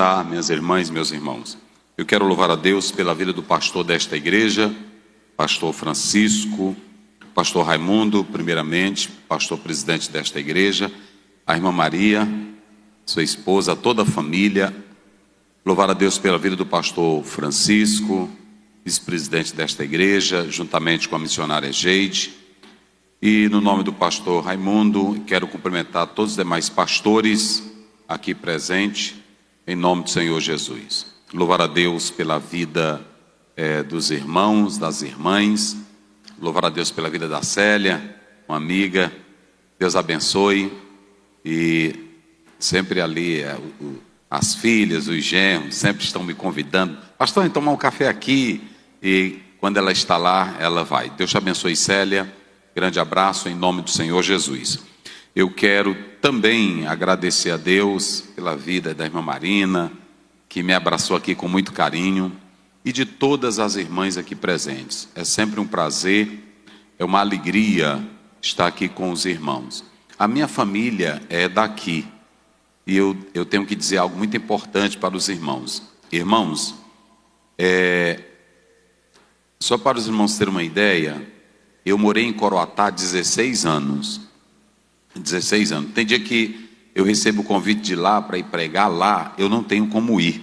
Tá, minhas irmãs, meus irmãos, eu quero louvar a Deus pela vida do pastor desta igreja, pastor Francisco, pastor Raimundo, primeiramente, pastor presidente desta igreja, a irmã Maria, sua esposa, toda a família. Louvar a Deus pela vida do pastor Francisco, vice-presidente desta igreja, juntamente com a missionária Geide. E no nome do pastor Raimundo, quero cumprimentar todos os demais pastores aqui presentes, em nome do Senhor Jesus. Louvar a Deus pela vida dos irmãos, das irmãs. Louvar a Deus pela vida da Célia, uma amiga. Deus abençoe. E sempre ali, as filhas, os genros, sempre estão me convidando. Pastor, vem tomar um café aqui. E quando ela está lá, ela vai. Deus te abençoe, Célia. Grande abraço em nome do Senhor Jesus. Eu quero também agradecer a Deus pela vida da irmã Marina, que me abraçou aqui com muito carinho, e de todas as irmãs aqui presentes. É sempre um prazer, é uma alegria estar aqui com os irmãos. A minha família é daqui, e eu tenho que dizer algo muito importante para os irmãos. Irmãos, só para os irmãos terem uma ideia, eu morei em Coroatá 16 anos. 16 anos. Tem dia que eu recebo o convite de lá para ir pregar lá, eu não tenho como ir.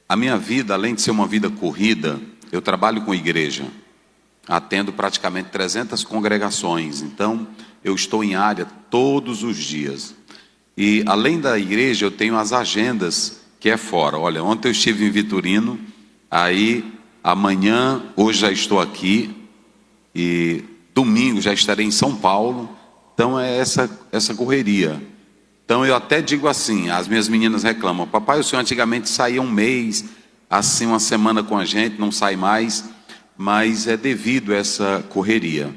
A minha vida, além de ser uma vida corrida, eu trabalho com igreja. Atendo praticamente 300 congregações. Então, eu estou em área todos os dias. E além da igreja, eu tenho as agendas que é fora. Olha, ontem eu estive em Vitorino, aí amanhã, hoje já estou aqui, e domingo já estarei em São Paulo. Então é essa correria. Então eu até digo assim, as minhas meninas reclamam: papai, o senhor antigamente saía um mês, assim uma semana com a gente, não sai mais. Mas é devido a essa correria.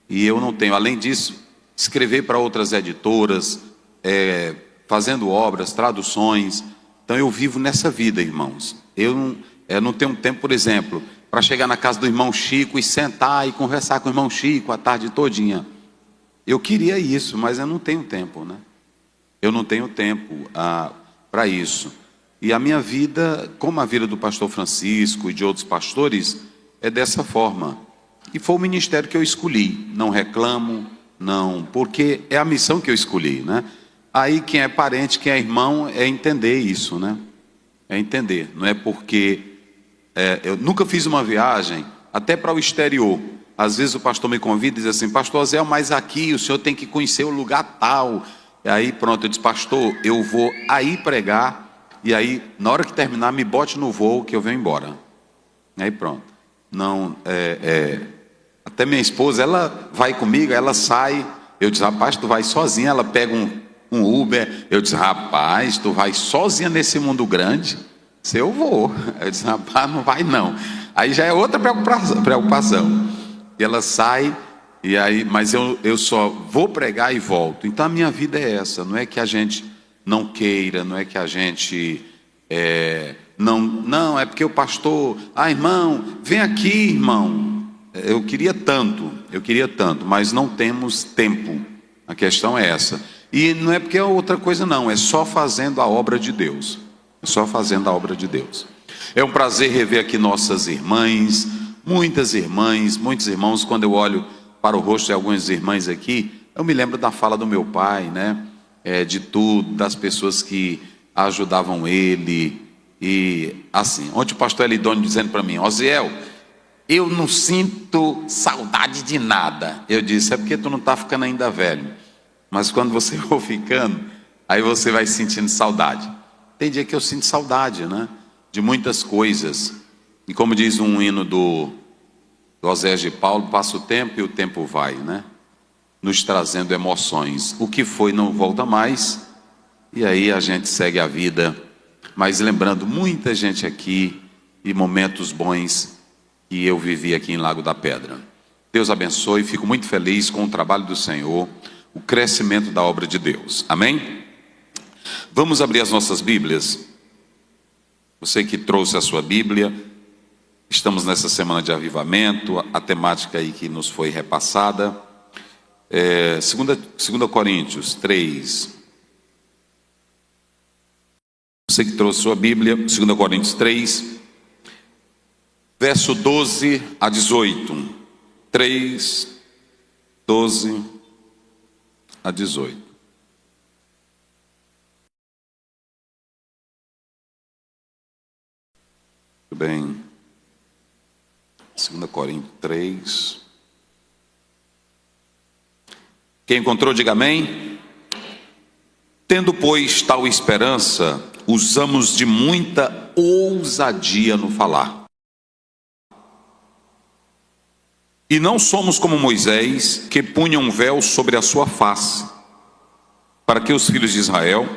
E eu não tenho, além disso, escrever para outras editoras, fazendo obras, traduções. Então eu vivo nessa vida, irmãos. Eu não tenho tempo, por exemplo, para chegar na casa do irmão Chico e sentar e conversar com o irmão Chico a tarde todinha. Eu queria isso, mas eu não tenho tempo, né? Eu não tenho tempo para isso. E a minha vida, como a vida do pastor Francisco e de outros pastores, é dessa forma. E foi o ministério que eu escolhi. Não reclamo, não, porque é a missão que eu escolhi, né? Aí quem é parente, quem é irmão, é entender isso, né? É entender. Não é porque eu nunca fiz uma viagem até para o exterior. Às vezes o pastor me convida e diz assim: pastor Zé, mas aqui o senhor tem que conhecer o lugar tal. E aí pronto, eu disse: pastor, eu vou aí pregar, e aí na hora que terminar me bote no voo que eu venho embora. Aí pronto. Não, até minha esposa, ela vai comigo, ela sai. Eu disse: rapaz, tu vai sozinha. Ela pega um Uber. Eu disse: rapaz, tu vai sozinha nesse mundo grande? Se eu vou. Eu disse: rapaz, não vai não. Aí já é outra preocupação. E ela sai, e aí, mas eu só vou pregar e volto. Então a minha vida é essa. Não é que a gente não queira, não é que a gente não, é porque o pastor, irmão, vem aqui, irmão. Eu queria tanto, mas não temos tempo. A questão é essa. E não é porque é outra coisa não, é só fazendo a obra de Deus. É só fazendo a obra de Deus. É um prazer rever aqui nossas irmãs, muitas irmãs, muitos irmãos. Quando eu olho para o rosto de algumas irmãs aqui, eu me lembro da fala do meu pai, né? De tudo, das pessoas que ajudavam ele. E assim, ontem o pastor Elidônio dizendo para mim: Osiel, eu não sinto saudade de nada. Eu disse: é porque tu não está ficando ainda velho. Mas quando você for ficando, aí você vai sentindo saudade. Tem dia que eu sinto saudade, né? De muitas coisas. E como diz um hino do Osés de Paulo: passa o tempo e o tempo vai, né? Nos trazendo emoções. O que foi não volta mais. E aí a gente segue a vida. Mas lembrando muita gente aqui e momentos bons que eu vivi aqui em Lago da Pedra. Deus abençoe, fico muito feliz com o trabalho do Senhor, o crescimento da obra de Deus. Amém? Vamos abrir as nossas Bíblias. Você que trouxe a sua Bíblia, estamos nessa semana de avivamento, a temática aí que nos foi repassada. 2 Coríntios 3. Você que trouxe sua Bíblia, 2 Coríntios 3, verso 12 a 18. 3, 12 a 18. Muito bem. 2 Coríntios 3. Quem encontrou, diga amém. Tendo, pois, tal esperança, usamos de muita ousadia no falar. E não somos como Moisés, que punha um véu sobre a sua face, para que os filhos de Israel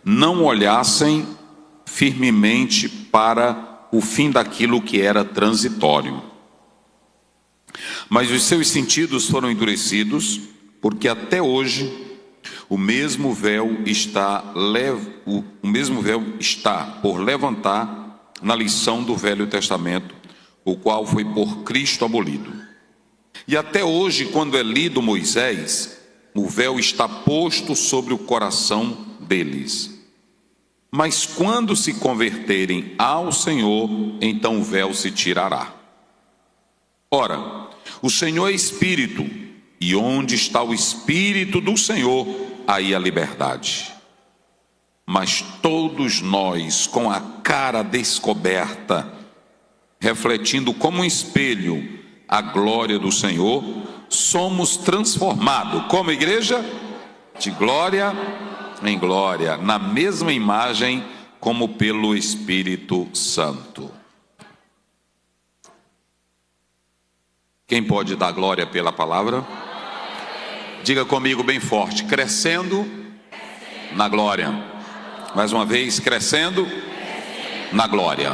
não olhassem firmemente para o fim daquilo que era transitório. Mas os seus sentidos foram endurecidos, porque até hoje o mesmo véu está por levantar na lição do Velho Testamento, o qual foi por Cristo abolido. E até hoje, quando é lido Moisés, o véu está posto sobre o coração deles. Mas quando se converterem ao Senhor, então o véu se tirará. Ora, o Senhor é Espírito, e onde está o Espírito do Senhor, aí a liberdade. Mas todos nós, com a cara descoberta, refletindo como um espelho a glória do Senhor, somos transformados, como igreja, de glória em glória, na mesma imagem, como pelo Espírito Santo. Quem pode dar glória pela palavra? Diga comigo bem forte: crescendo na glória. Mais uma vez, crescendo na glória.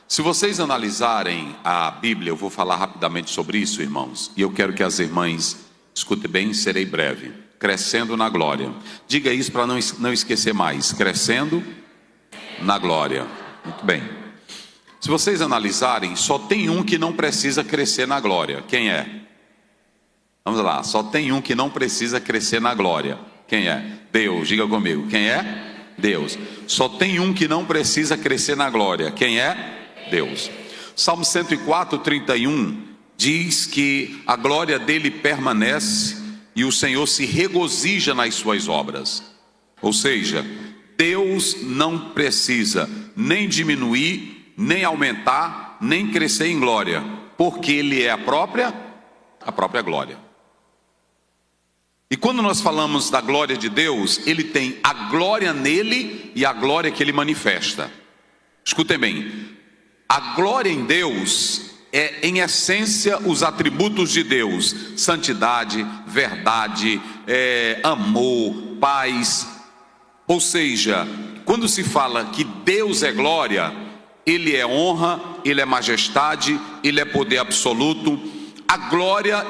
Se vocês analisarem a Bíblia, eu vou falar rapidamente sobre isso, irmãos, e eu quero que as irmãs escutem bem, serei breve. Crescendo na glória. Diga isso para não esquecer mais. Crescendo na glória. Muito bem. Se vocês analisarem, só tem um que não precisa crescer na glória. Quem é? Vamos lá, só tem um que não precisa crescer na glória. Quem é? Deus, diga comigo. Quem é? Deus. Só tem um que não precisa crescer na glória. Quem é? Deus. Salmo 104, 31 diz que a glória dele permanece e o Senhor se regozija nas suas obras. Ou seja, Deus não precisa nem diminuir, nem aumentar, nem crescer em glória, porque ele é a própria glória. E quando nós falamos da glória de Deus, ele tem a glória nele e a glória que ele manifesta. Escutem bem, a glória em Deus é em essência os atributos de Deus: santidade, verdade, amor, paz. Ou seja, quando se fala que Deus é glória, ele é honra, ele é majestade, ele é poder absoluto. A glória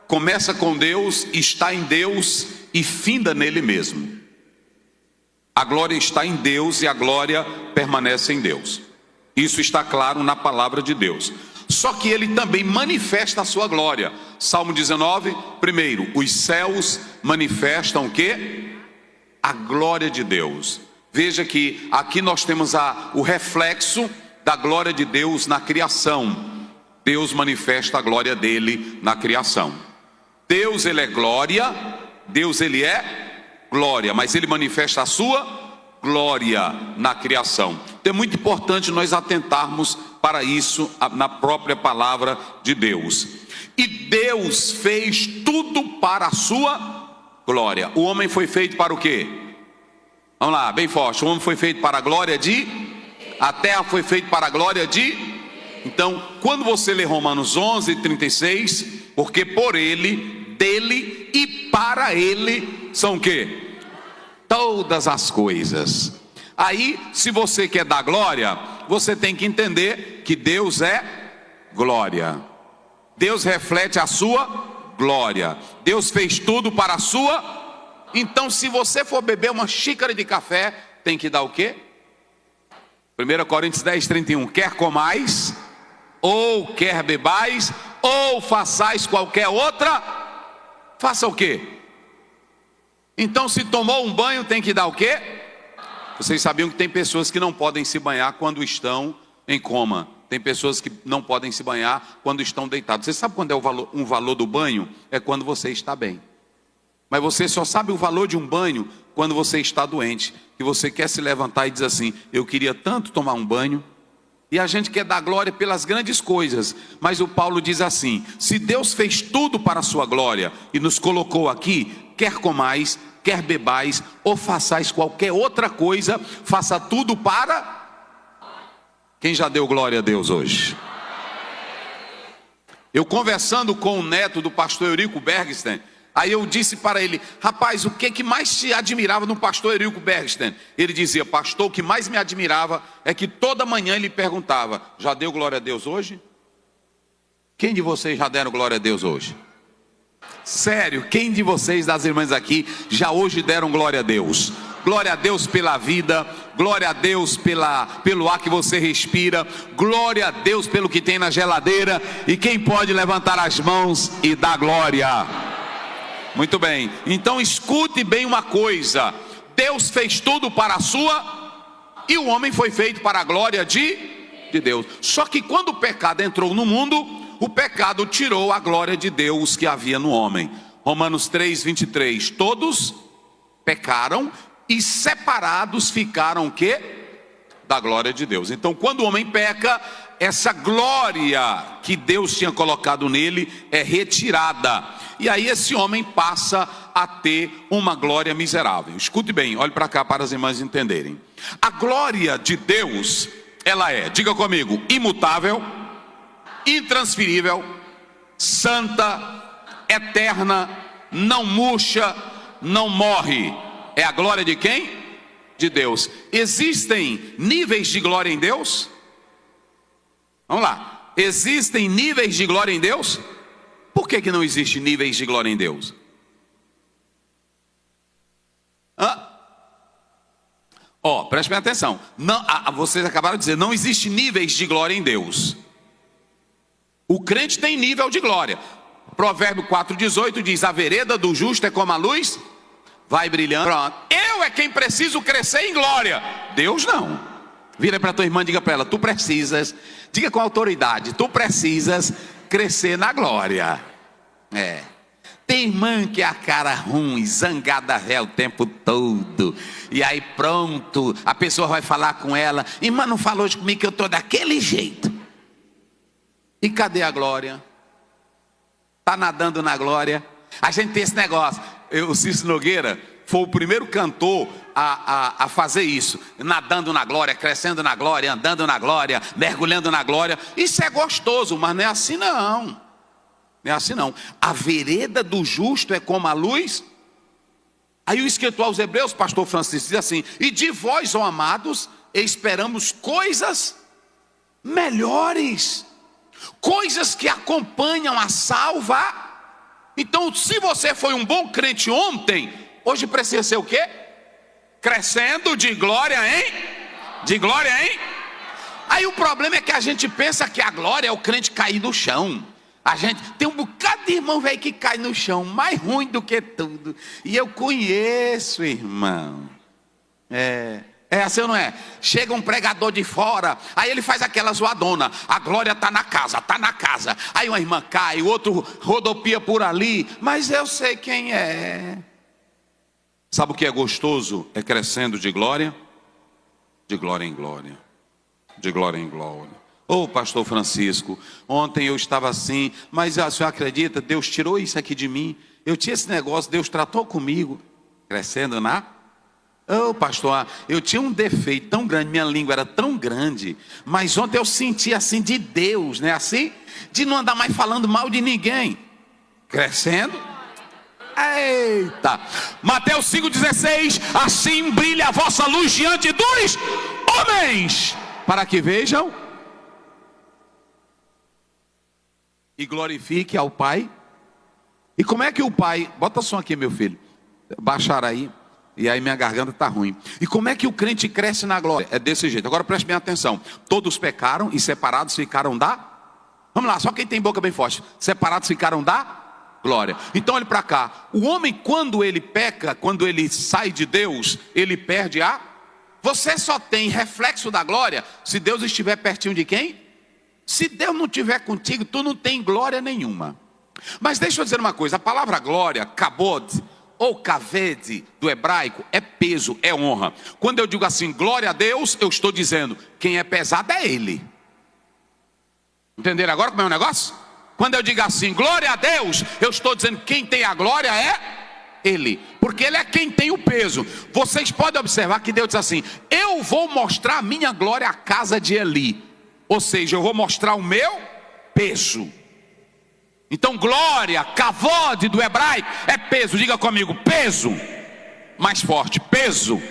começa com Deus, está em Deus e finda nele mesmo. A glória está em Deus e a glória permanece em Deus. Isso está claro na palavra de Deus. Só que ele também manifesta a sua glória. Salmo 19, primeiro, os céus manifestam o quê? A glória de Deus. Veja que aqui nós temos o reflexo da glória de Deus na criação. Deus manifesta a glória dele na criação. Deus, ele é glória, Deus, ele é glória, mas ele manifesta a sua glória na criação. Então é muito importante nós atentarmos para isso na própria palavra de Deus. E Deus fez tudo para a sua glória. O homem foi feito para o quê? Vamos lá, bem forte. O homem foi feito para a glória de... A terra foi feita para a glória de... Então, quando você lê Romanos 11, 36, porque por ele, dele e para ele são o quê? Todas as coisas. Aí, se você quer dar glória, você tem que entender que Deus é glória. Deus reflete a sua glória. Deus fez tudo para a sua. Então, se você for beber uma xícara de café, tem que dar o quê? 1 Coríntios 10, 31. Quer comais, ou quer bebais, ou façais qualquer outra, faça o quê? Então, se tomou um banho, tem que dar o quê? Vocês sabiam que tem pessoas que não podem se banhar quando estão em coma. Tem pessoas que não podem se banhar quando estão deitados. Você sabe quando é um valor do banho? É quando você está bem. Mas você só sabe o valor de um banho quando você está doente. Que você quer se levantar e diz assim: eu queria tanto tomar um banho. E a gente quer dar glória pelas grandes coisas. Mas o Paulo diz assim: se Deus fez tudo para a sua glória e nos colocou aqui, quer comais, quer bebais ou façais qualquer outra coisa, faça tudo para... Quem já deu glória a Deus hoje? Eu conversando com o neto do pastor Eurico Bergsten, aí eu disse para ele: rapaz, o que mais te admirava no pastor Eurico Bergsten? Ele dizia: pastor, o que mais me admirava é que toda manhã ele perguntava: já deu glória a Deus hoje? Quem de vocês já deram glória a Deus hoje? Sério, quem de vocês, das irmãs aqui, já hoje deram glória a Deus? Glória a Deus pela vida, glória a Deus pelo ar que você respira, glória a Deus pelo que tem na geladeira. E quem pode levantar as mãos e dar glória? Muito bem, então escute bem uma coisa: Deus fez tudo para a sua, e o homem foi feito para a glória de Deus. Só que quando o pecado entrou no mundo, o pecado tirou a glória de Deus que havia no homem. Romanos 3:23, todos pecaram e separados ficaram o quê? Da glória de Deus. Então quando o homem peca, essa glória que Deus tinha colocado nele é retirada. E aí esse homem passa a ter uma glória miserável. Escute bem, olhe para cá para as irmãs entenderem. A glória de Deus, ela é, diga comigo, imutável, intransferível, santa, eterna, não murcha, não morre. É a glória de quem? De Deus. Existem níveis de glória em Deus? Vamos lá. Existem níveis de glória em Deus? Por que não existe níveis de glória em Deus? Preste bem atenção. Não, vocês acabaram de dizer, não existe níveis de glória em Deus. O crente tem nível de glória. Provérbio 4:18 diz: a vereda do justo é como a luz, vai brilhando. Pronto. Eu é quem preciso crescer em glória. Deus não. Vira para tua irmã e diga para ela: tu precisas, diga com autoridade, tu precisas crescer na glória. Tem irmã que é a cara ruim, zangada o tempo todo. E aí pronto, a pessoa vai falar com ela: irmã, não falou hoje comigo que eu estou daquele jeito. E cadê a glória? Está nadando na glória. A gente tem esse negócio. O Cícero Nogueira foi o primeiro cantor a fazer isso. Nadando na glória, crescendo na glória, andando na glória, mergulhando na glória. Isso é gostoso, mas não é assim não. Não é assim não. A vereda do justo é como a luz. Aí o escritor aos Hebreus, pastor Francisco, diz assim: e de vós, ó amados, esperamos coisas melhores, coisas que acompanham a salva. Então, se você foi um bom crente ontem, hoje precisa ser o quê? Crescendo de glória em? De glória em? Aí o problema é que a gente pensa que a glória é o crente cair no chão. A gente tem um bocado de irmão velho que cai no chão, mais ruim do que tudo. E eu conheço, irmão. É assim ou não é? Chega um pregador de fora, aí ele faz aquela zoadona: a glória está na casa, está na casa. Aí uma irmã cai, o outro rodopia por ali, mas eu sei quem é. Sabe o que é gostoso? É crescendo de glória em glória, de glória em glória. Pastor Francisco, ontem eu estava assim, mas a senhora acredita? Deus tirou isso aqui de mim. Eu tinha esse negócio, Deus tratou comigo. Crescendo na... pastor, eu tinha um defeito tão grande, minha língua era tão grande, mas ontem eu senti assim de Deus, né? Assim, de não andar mais falando mal de ninguém. Crescendo. Eita. Mateus 5,16: assim brilha a vossa luz diante dos homens, para que vejam e glorifique ao Pai. E como é que o Pai... Bota som aqui, meu filho. Baixar aí. E aí minha garganta está ruim. E como é que o crente cresce na glória? É desse jeito. Agora preste bem atenção. Todos pecaram e separados ficaram da... Vamos lá, só quem tem boca bem forte. Separados ficaram da glória. Então olhe para cá. O homem, quando ele peca, quando ele sai de Deus, ele perde a Você só tem reflexo da glória se Deus estiver pertinho de quem? Se Deus não estiver contigo, tu não tem glória nenhuma. Mas deixa eu dizer uma coisa, a palavra glória, kabod, ou kaved, do hebraico, é peso, é honra. Quando eu digo assim, glória a Deus, eu estou dizendo, quem é pesado é Ele. Entenderam agora como é o negócio? Quando eu digo assim, glória a Deus, eu estou dizendo, quem tem a glória é Ele, porque Ele é quem tem o peso. Vocês podem observar que Deus diz assim, eu vou mostrar a minha glória à casa de Eli. Ou seja, eu vou mostrar o meu peso. Então glória, kavod do hebraico é peso. Diga comigo, peso. Mais forte, peso.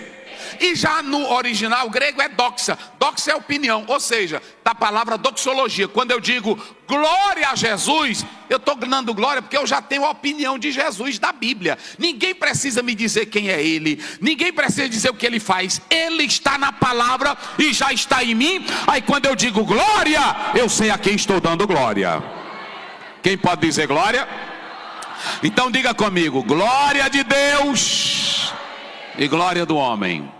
E já no original grego é doxa. Doxa é opinião, ou seja, da palavra doxologia. Quando eu digo glória a Jesus, eu estou dando glória porque eu já tenho a opinião de Jesus da Bíblia. Ninguém precisa me dizer quem é Ele, ninguém precisa dizer o que Ele faz. Ele está na palavra e já está em mim. Aí quando eu digo glória, eu sei a quem estou dando glória. Quem pode dizer glória? Então diga comigo, glória de Deus e glória do homem.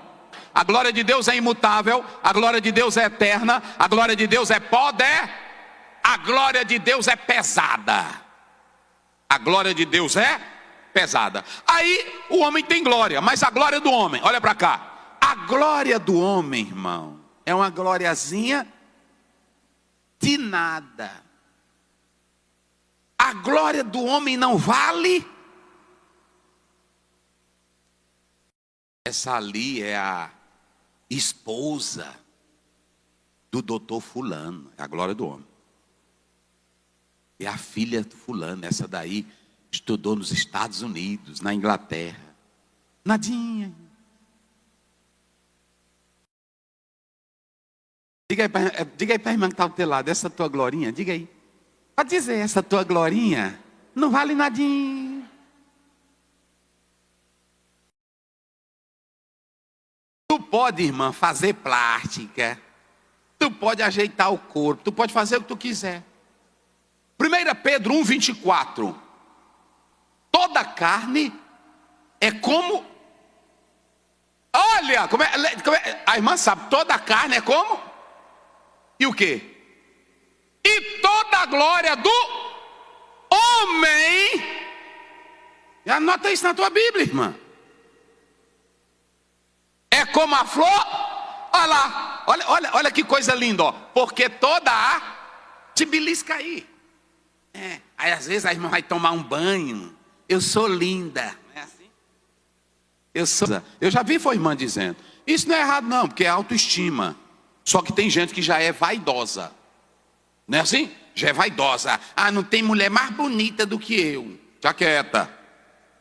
A glória de Deus é imutável, a glória de Deus é eterna, a glória de Deus é poder, a glória de Deus é pesada. A glória de Deus é pesada. Aí o homem tem glória, mas a glória do homem, olha para cá. A glória do homem, irmão, é uma gloriazinha de nada. A glória do homem não vale. Essa ali é a esposa do doutor fulano, é a glória do homem. É a filha do fulano, essa daí estudou nos Estados Unidos, na Inglaterra. Nadinha. Diga aí para a irmã que está ao teu lado, essa tua glorinha, diga aí. Pode dizer, essa tua glorinha não vale nadinha. Tu pode, irmã, fazer plástica. Tu pode ajeitar o corpo. Tu pode fazer o que tu quiser. 1 Pedro 1,24. Toda carne é como... Olha, a irmã sabe, toda carne é como? E o quê? E toda a glória do homem. Anota isso na tua Bíblia, irmã. É como a flor. Olha lá, olha que coisa linda, ó. Porque toda a te belisca aí. Aí às vezes a irmã vai tomar um banho. Eu sou linda. Não é assim? Eu já vi foi irmã dizendo. Isso não é errado não, porque é autoestima. Só que tem gente que já é vaidosa. Não é assim? Já é vaidosa. Ah, não tem mulher mais bonita do que eu. Já quieta.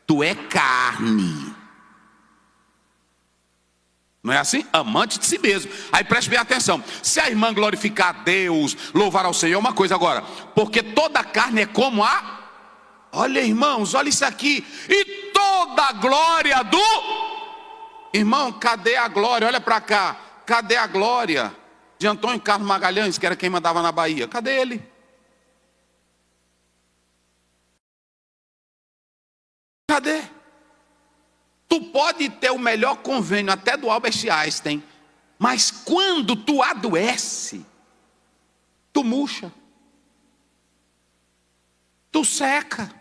Tu é carne. Não é assim? Amante de si mesmo. Aí preste bem atenção. Se a irmã glorificar a Deus, louvar ao Senhor, é uma coisa agora. Porque toda carne é como a... Olha, irmãos, olha isso aqui. E toda a glória do... Irmão, cadê a glória? Olha para cá. Cadê a glória de Antônio Carlos Magalhães, que era quem mandava na Bahia? Cadê ele? Cadê? Tu pode ter o melhor convênio até do Albert Einstein, mas quando tu adoece, tu murcha, tu seca.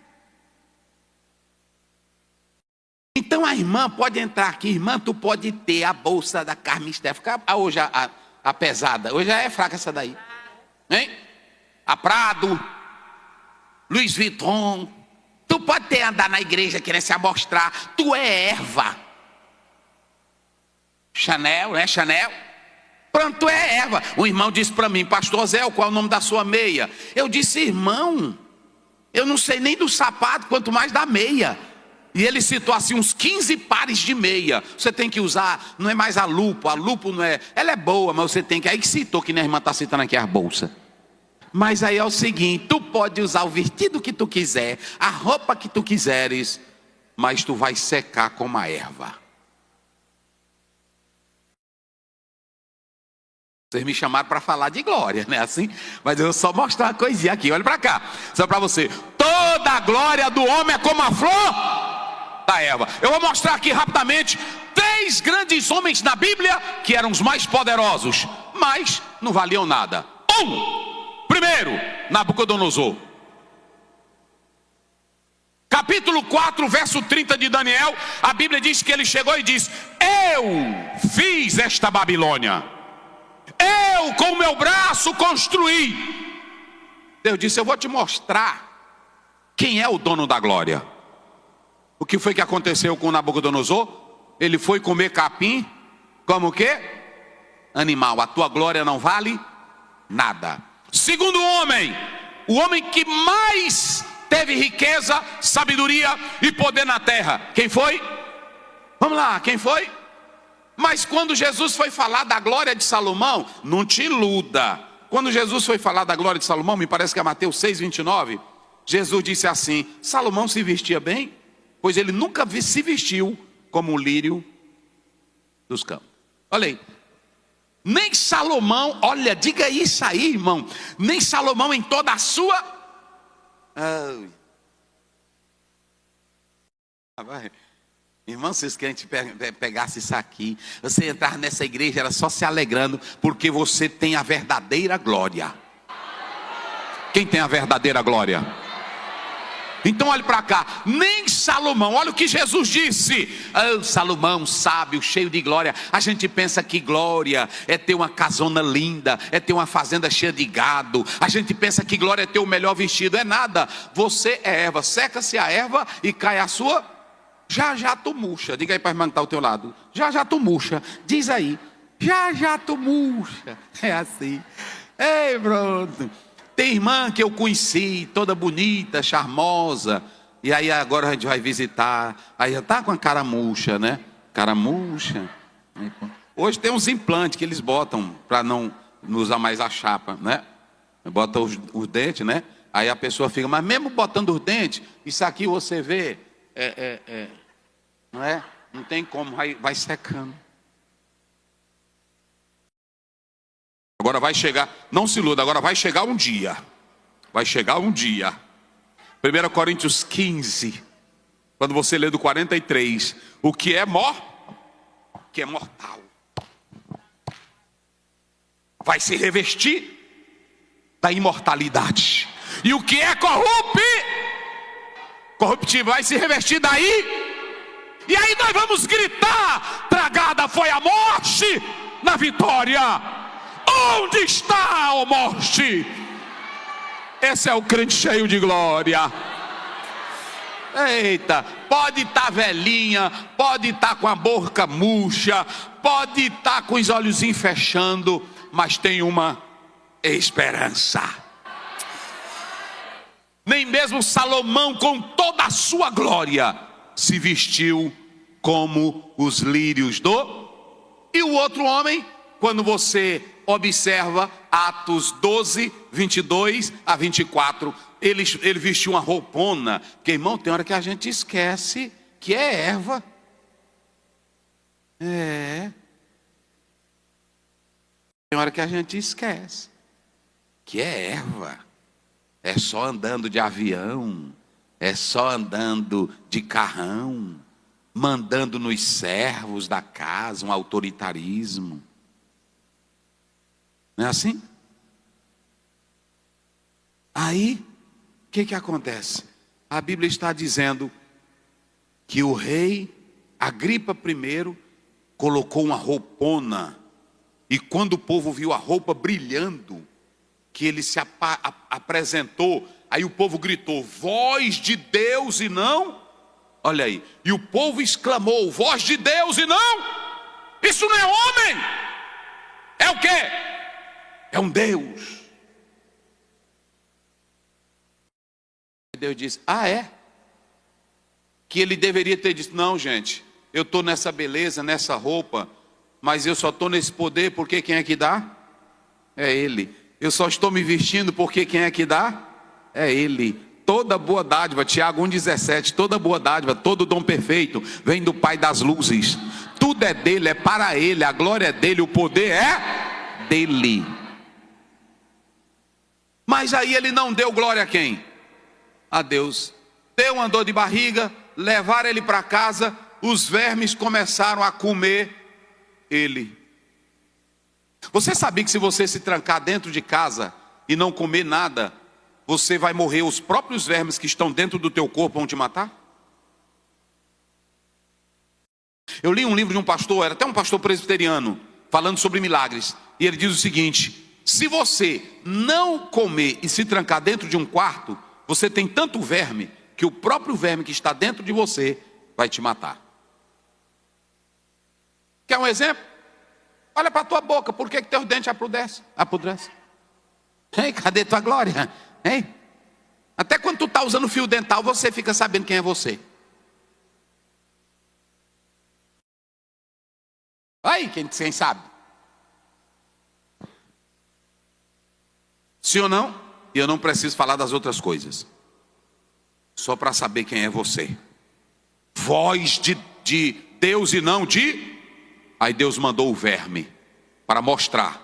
Então a irmã pode entrar aqui, irmã, tu pode ter a bolsa da Carmen Stefan, hoje a pesada, hoje já é fraca essa daí, hein? A Prado, Louis Vuitton. Tu pode ter andar na igreja querendo se amostrar. Tu é erva. Chanel, né? Chanel. Pronto, tu é erva. O irmão disse para mim, pastor Zé, qual é o nome da sua meia? Eu disse, irmão, eu não sei nem do sapato, quanto mais da meia. E ele citou assim uns 15 pares de meia. Você tem que usar, não é mais a lupo não é... Ela é boa, mas você tem que... Aí que citou, que nem a irmã está citando aqui a bolsa. Mas aí é o seguinte, tu pode usar o vestido que tu quiser, a roupa que tu quiseres, mas tu vai secar como a erva. Vocês me chamaram para falar de glória, né? Assim, mas eu vou só mostrar uma coisinha aqui, olha para cá, só para você. Toda a glória do homem é como a flor da Eva. Eu vou mostrar aqui rapidamente 3 grandes homens na Bíblia que eram os mais poderosos, mas não valiam nada. Primeiro, Nabucodonosor. Capítulo 4, verso 30 de Daniel, a Bíblia diz que ele chegou e disse: eu fiz esta Babilônia, eu com o meu braço construí. Deus disse: eu vou te mostrar quem é o dono da glória. O que foi que aconteceu com Nabucodonosor? Ele foi comer capim, como o quê? Animal. A tua glória não vale nada. Segundo homem, o homem que mais teve riqueza, sabedoria e poder na terra. Quem foi? Vamos lá, quem foi? Mas quando Jesus foi falar da glória de Salomão, não te iluda. Quando Jesus foi falar da glória de Salomão, me parece que é Mateus 6:29, Jesus disse assim: Salomão se vestia bem, pois ele nunca se vestiu como um lírio dos campos. Olha aí. Nem Salomão, olha, diga isso aí, irmão. Nem Salomão em toda a sua... Irmão, se a gente pegasse isso aqui, você entrar nessa igreja era só se alegrando, porque você tem a verdadeira glória. Quem tem a verdadeira glória? Então olhe para cá, nem Salomão, olha o que Jesus disse. Salomão, sábio, cheio de glória. A gente pensa que glória é ter uma casona linda, é ter uma fazenda cheia de gado. A gente pensa que glória é ter o melhor vestido. É nada, você é erva, seca-se a erva e cai a sua, já tu murcha. Diga aí para a irmã que está ao teu lado, já tu murcha. Diz aí, já tu murcha. É assim, ei, pronto. Tem irmã que eu conheci, toda bonita, charmosa, e aí agora a gente vai visitar, aí já está com a cara murcha, né? Cara murcha. Hoje tem uns implantes que eles botam para não usar mais a chapa, né? Botam os dentes, né? Aí a pessoa fica, mas mesmo botando os dentes, isso aqui você vê, não é? Não tem como, vai secando. Agora vai chegar, não se iluda, agora vai chegar um dia. Vai chegar um dia. 1 Coríntios 15, quando você lê do 43, o que é que é mortal, vai se revestir da imortalidade. E o que é corruptível, vai se revestir daí. E aí nós vamos gritar: tragada foi a morte na vitória. Onde está, ó morte? Esse é o crente cheio de glória. Eita, pode estar velhinha, pode estar com a boca murcha, pode estar com os olhos fechando, mas tem uma esperança. Nem mesmo Salomão, com toda a sua glória, se vestiu como os lírios do... E o outro homem, quando você observa Atos 12, 22 a 24, ele vestiu uma roupona, porque, irmão, tem hora que a gente esquece que é erva. Tem hora que a gente esquece que é erva. É só andando de avião, é só andando de carrão, mandando nos servos da casa, um autoritarismo. Não é assim? Aí, o que acontece? A Bíblia está dizendo que o rei Agripa I colocou uma roupona, e quando o povo viu a roupa brilhando, que ele se apresentou, aí o povo gritou: voz de Deus e não... Olha aí, e o povo exclamou: voz de Deus e não... Isso não é homem, é o quê? É um Deus. Deus disse: é? Que ele deveria ter dito: não, gente, eu estou nessa beleza, nessa roupa, mas eu só estou nesse poder porque quem é que dá? É Ele. Eu só estou me vestindo porque quem é que dá? É Ele. Toda boa dádiva, Tiago 1,17, toda boa dádiva, todo dom perfeito vem do Pai das luzes. Tudo é dele, é para Ele, a glória é dele, o poder é dele. Mas aí ele não deu glória a quem? A Deus. Deu uma dor de barriga, levaram ele para casa, os vermes começaram a comer ele. Você sabia que se você se trancar dentro de casa e não comer nada, você vai morrer, os próprios vermes que estão dentro do teu corpo vão te matar? Eu li um livro de um pastor, era até um pastor presbiteriano, falando sobre milagres. E ele diz o seguinte: se você não comer e se trancar dentro de um quarto, você tem tanto verme, que o próprio verme que está dentro de você vai te matar. Quer um exemplo? Olha para a tua boca, por que teus dentes apodrecem? Ei, cadê tua glória? Ei? Até quando tu está usando fio dental, você fica sabendo quem é você. Aí, quem sabe? Sim ou não? E eu não preciso falar das outras coisas. Só para saber quem é você. Voz de Deus e não de... Aí Deus mandou o verme para mostrar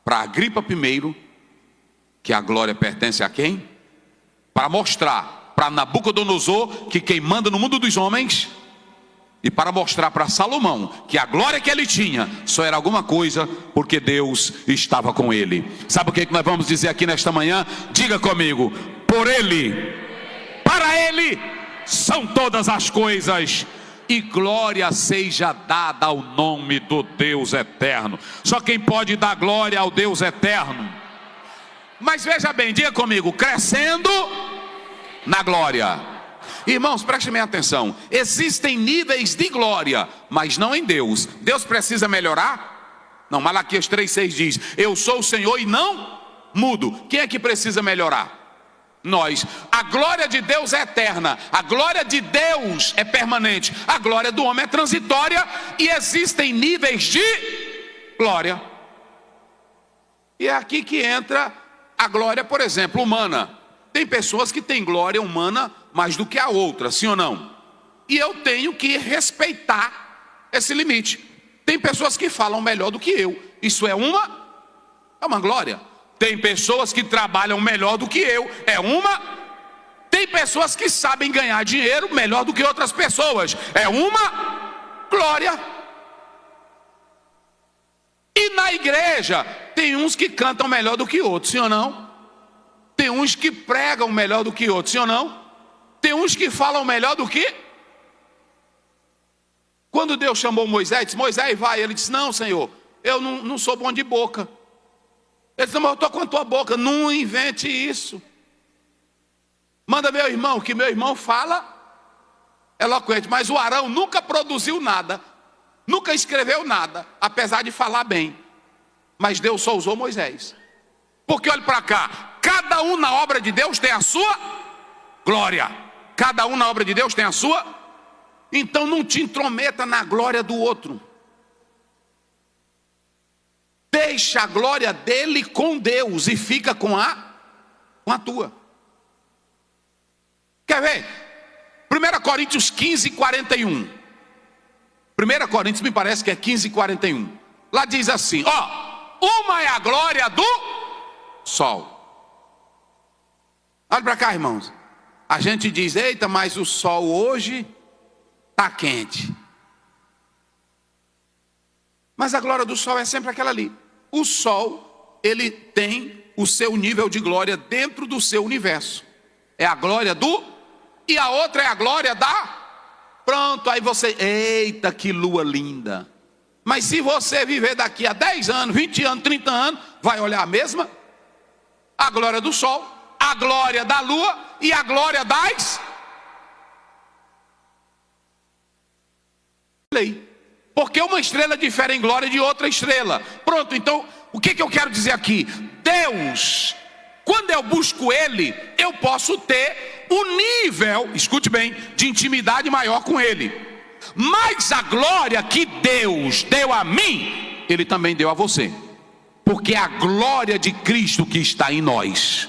para Agripa primeiro que a glória pertence a quem? Para mostrar para Nabucodonosor que quem manda no mundo dos homens, e para mostrar para Salomão que a glória que ele tinha só era alguma coisa porque Deus estava com ele. Sabe o que nós vamos dizer aqui nesta manhã? Diga comigo: por ele, para ele são todas as coisas, e glória seja dada ao nome do Deus eterno. Só quem pode dar glória ao Deus eterno. Mas veja bem, diga comigo: crescendo na glória. Irmãos, prestem bem atenção. Existem níveis de glória, mas não em Deus. Deus precisa melhorar? Não, Malaquias 3,6 diz: eu sou o Senhor e não mudo. Quem é que precisa melhorar? Nós. A glória de Deus é eterna, a glória de Deus é permanente, a glória do homem é transitória, e existem níveis de glória. E é aqui que entra a glória, por exemplo, humana. Tem pessoas que têm glória humana mais do que a outra, sim ou não? E eu tenho que respeitar esse limite. Tem pessoas que falam melhor do que eu. Isso é uma glória. Tem pessoas que trabalham melhor do que eu. Tem pessoas que sabem ganhar dinheiro melhor do que outras pessoas. É uma glória. E na igreja tem uns que cantam melhor do que outros, sim ou não? Tem uns que pregam melhor do que outros, sim ou não? Tem uns que falam melhor do que... Quando Deus chamou Moisés, disse: Moisés, vai. Ele disse: não, Senhor, eu não sou bom de boca. Ele disse: mas eu estou com a tua boca. Não invente isso. Manda meu irmão, que meu irmão fala eloquente. Mas o Arão nunca produziu nada, nunca escreveu nada, apesar de falar bem. Mas Deus só usou Moisés. Porque olhe para cá, cada um na obra de Deus tem a sua glória. Cada um na obra de Deus tem a sua. Então não te intrometa na glória do outro. Deixa a glória dele com Deus e fica com a tua. Quer ver? 1 Coríntios 15:41. 1 Coríntios me parece que é 15:41. Lá diz assim: uma é a glória do sol. Olha para cá, irmãos. A gente diz: eita, mas o sol hoje está quente. Mas a glória do sol é sempre aquela ali. O sol, ele tem o seu nível de glória dentro do seu universo. É a glória do... E a outra é a glória da... Pronto, aí você... Eita, que lua linda. Mas se você viver daqui a 10 anos, 20 anos, 30 anos, vai olhar a mesma. A glória do sol, a glória da lua e a glória das... Porque uma estrela difere em glória de outra estrela. Pronto, então, o que eu quero dizer aqui? Deus, quando eu busco Ele, eu posso ter um nível, escute bem, de intimidade maior com Ele. Mas a glória que Deus deu a mim, Ele também deu a você. Porque é a glória de Cristo que está em nós.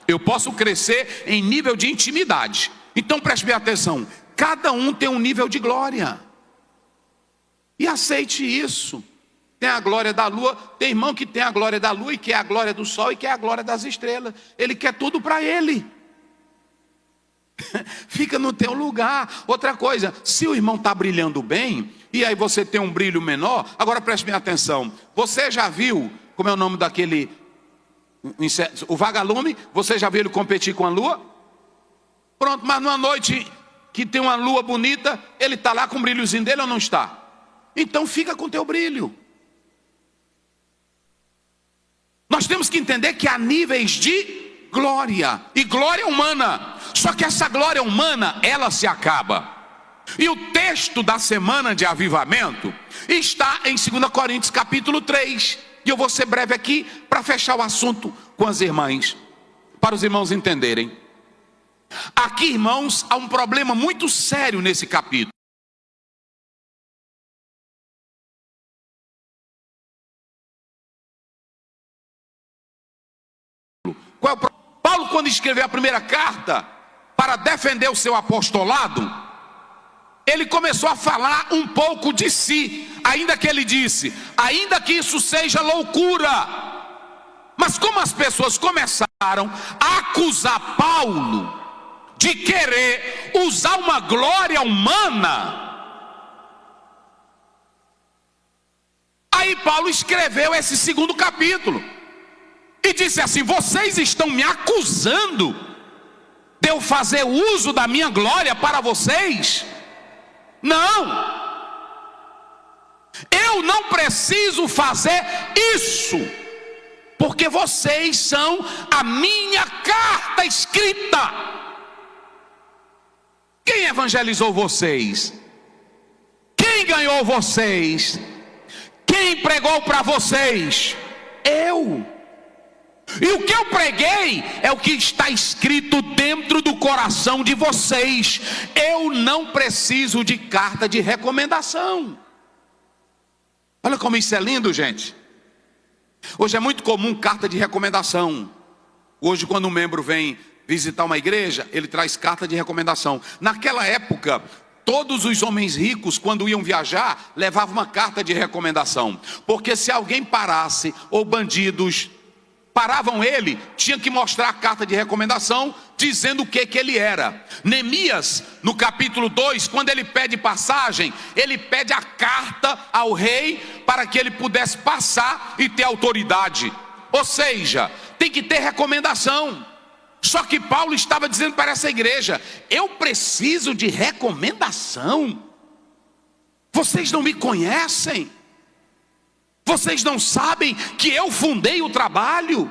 Eu posso crescer em nível de intimidade. Então preste bem atenção, cada um tem um nível de glória. E aceite isso. Tem a glória da lua. Tem irmão que tem a glória da lua e quer a glória do sol e quer a glória das estrelas. Ele quer tudo para ele. Fica no teu lugar. Outra coisa, se o irmão está brilhando bem, e aí você tem um brilho menor, agora preste bem atenção. Você já viu, como é o nome daquele, o vagalume? Você já viu ele competir com a lua? Pronto, mas numa noite que tem uma lua bonita, ele está lá com o brilhozinho dele ou não está? Então fica com o teu brilho. Nós temos que entender que há níveis de glória, e glória humana. Só que essa glória humana, ela se acaba. E o texto da semana de avivamento está em 2 Coríntios capítulo 3. E eu vou ser breve aqui para fechar o assunto com as irmãs, para os irmãos entenderem. Aqui, irmãos, há um problema muito sério nesse capítulo. Qual é o problema? Paulo, quando escreveu a primeira carta para defender o seu apostolado, ele começou a falar um pouco de si, ainda que ele disse, ainda que isso seja loucura. Mas como as pessoas começaram a acusar Paulo de querer usar uma glória humana, aí Paulo escreveu esse segundo capítulo e disse assim: vocês estão me acusando de eu fazer uso da minha glória para vocês? Não, eu não preciso fazer isso, porque vocês são a minha carta escrita. Quem evangelizou vocês? Quem ganhou vocês? Quem pregou para vocês? Eu. E o que eu preguei é o que está escrito dentro do coração de vocês. Eu não preciso de carta de recomendação. Olha como isso é lindo, gente. Hoje é muito comum carta de recomendação. Hoje, quando um membro vem visitar uma igreja, ele traz carta de recomendação. Naquela época, todos os homens ricos, quando iam viajar, levavam uma carta de recomendação. Porque se alguém parasse, ou bandidos paravam ele, tinha que mostrar a carta de recomendação, dizendo o que ele era. Neemias, no capítulo 2, quando ele pede passagem, ele pede a carta ao rei, para que ele pudesse passar e ter autoridade. Ou seja, tem que ter recomendação. Só que Paulo estava dizendo para essa igreja: eu preciso de recomendação. Vocês não me conhecem. Vocês não sabem que eu fundei o trabalho,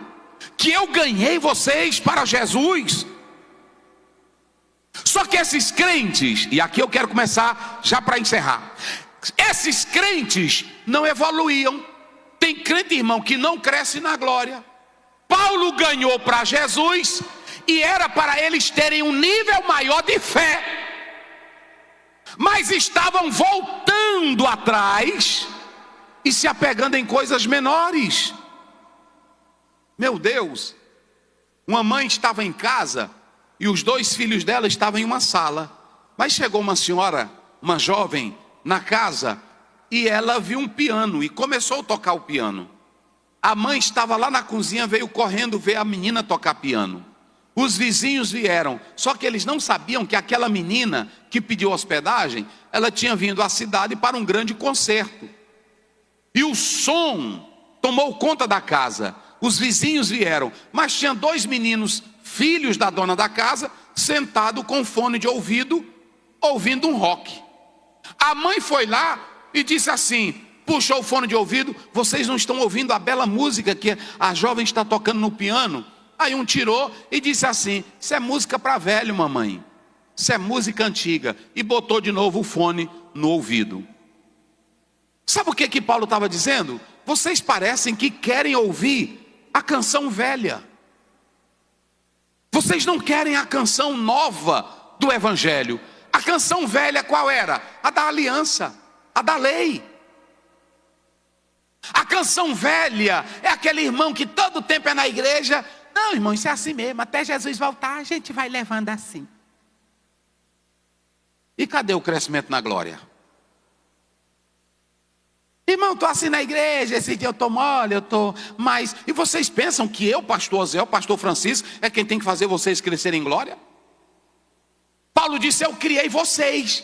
que eu ganhei vocês para Jesus. Só que esses crentes, e aqui eu quero começar já para encerrar, esses crentes não evoluíam. Tem crente, irmão, que não cresce na glória. Paulo ganhou para Jesus e era para eles terem um nível maior de fé, mas estavam voltando atrás e se apegando em coisas menores. Meu Deus, uma mãe estava em casa e os 2 filhos dela estavam em uma sala, mas chegou uma senhora, uma jovem, na casa, e ela viu um piano e começou a tocar o piano. A mãe estava lá na cozinha, veio correndo ver a menina tocar piano. Os vizinhos vieram, só que eles não sabiam que aquela menina que pediu hospedagem, ela tinha vindo à cidade para um grande concerto. E o som tomou conta da casa. Os vizinhos vieram, mas tinha 2 meninos, filhos da dona da casa, sentados com fone de ouvido, ouvindo um rock. A mãe foi lá e disse assim, puxou o fone de ouvido: vocês não estão ouvindo a bela música que a jovem está tocando no piano? Aí um tirou e disse assim: isso é música para velho, mamãe, isso é música antiga. E botou de novo o fone no ouvido. Sabe o que Paulo estava dizendo? Vocês parecem que querem ouvir a canção velha. Vocês não querem a canção nova do Evangelho. A canção velha qual era? A da aliança, a da lei. A canção velha é aquele irmão que todo tempo é na igreja. Não, irmão, isso é assim mesmo. Até Jesus voltar, a gente vai levando assim. E cadê o crescimento na glória? Irmão, estou assim na igreja, esse dia eu estou mole, eu estou mais... E vocês pensam que eu, pastor Zé, o pastor Francisco, é quem tem que fazer vocês crescerem em glória? Paulo disse: eu criei vocês.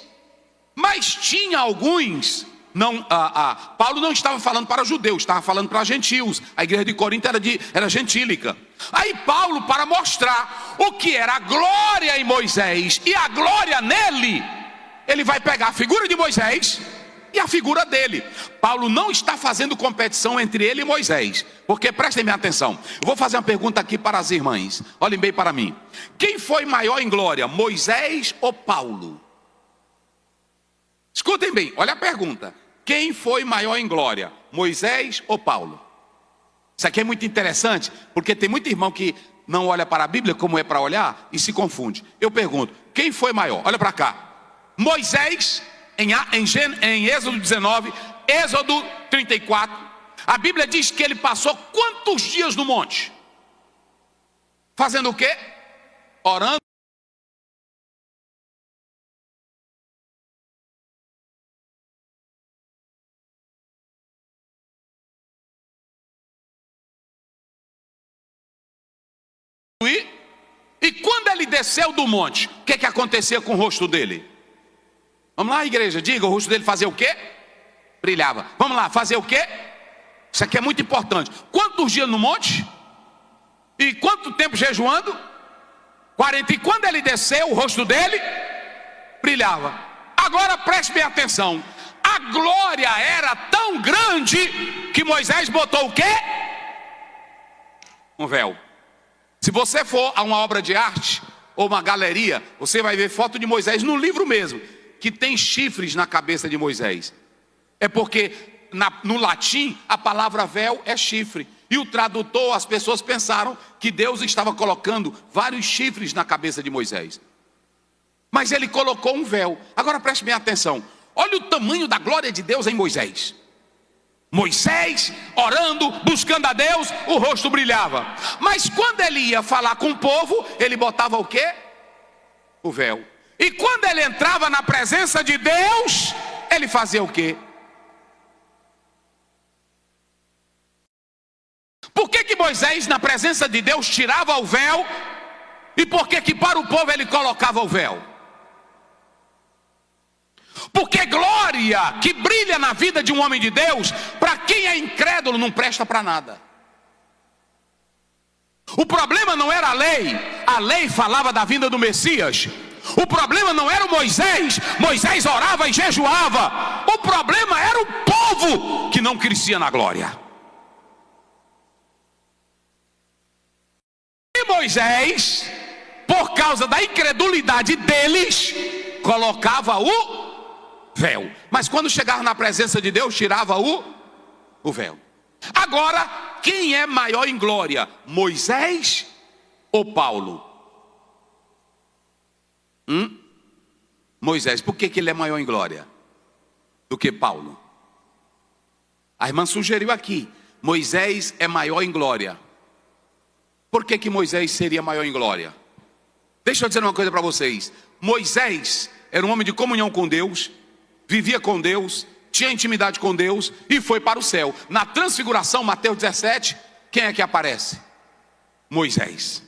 Mas tinha alguns, Paulo não estava falando para judeus, estava falando para gentios. A igreja de Corinto era gentílica. Aí Paulo, para mostrar o que era a glória em Moisés e a glória nele, ele vai pegar a figura de Moisés e a figura dele. Paulo não está fazendo competição entre ele e Moisés, porque prestem bem atenção. Eu vou fazer uma pergunta aqui para as irmãs, olhem bem para mim. Quem foi maior em glória, Moisés ou Paulo? Escutem bem, olha a pergunta. Quem foi maior em glória, Moisés ou Paulo? Isso aqui é muito interessante, porque tem muito irmão que não olha para a Bíblia como é para olhar e se confunde. Eu pergunto, quem foi maior? Olha para cá. Moisés, em Êxodo 19, Êxodo 34, a Bíblia diz que ele passou quantos dias no monte? Fazendo o quê? Orando. E quando ele desceu do monte, o que acontecia com o rosto dele? Vamos lá, igreja, diga, o rosto dele fazia o quê? Brilhava. Vamos lá, fazer o quê? Isso aqui é muito importante. Quantos dias no monte? E quanto tempo jejuando? 40. E quando ele desceu, o rosto dele brilhava. Agora preste bem atenção. A glória era tão grande que Moisés botou o quê? Um véu. Se você for a uma obra de arte ou uma galeria, você vai ver foto de Moisés no livro mesmo, que tem chifres na cabeça de Moisés. É porque no latim a palavra véu é chifre. E o tradutor, as pessoas pensaram que Deus estava colocando vários chifres na cabeça de Moisés. Mas ele colocou um véu. Agora preste bem atenção. Olha o tamanho da glória de Deus em Moisés. Moisés orando, buscando a Deus, o rosto brilhava. Mas quando ele ia falar com o povo, ele botava o quê? O véu. E quando ele entrava na presença de Deus, ele fazia o quê? Por que Moisés na presença de Deus tirava o véu? E por que para o povo ele colocava o véu? Porque glória que brilha na vida de um homem de Deus, para quem é incrédulo não presta para nada. O problema não era a lei falava da vinda do Messias. O problema não era o Moisés orava e jejuava. O problema era o povo que não crescia na glória. E Moisés, por causa da incredulidade deles, colocava o véu. Mas quando chegava na presença de Deus, tirava o véu. Agora, quem é maior em glória? Moisés ou Paulo? Moisés. Por que ele é maior em glória do que Paulo? A irmã sugeriu aqui, Moisés é maior em glória. Por que Moisés seria maior em glória? Deixa eu dizer uma coisa para vocês. Moisés era um homem de comunhão com Deus, vivia com Deus, tinha intimidade com Deus e foi para o céu. Na transfiguração, Mateus 17, quem é que aparece? Moisés.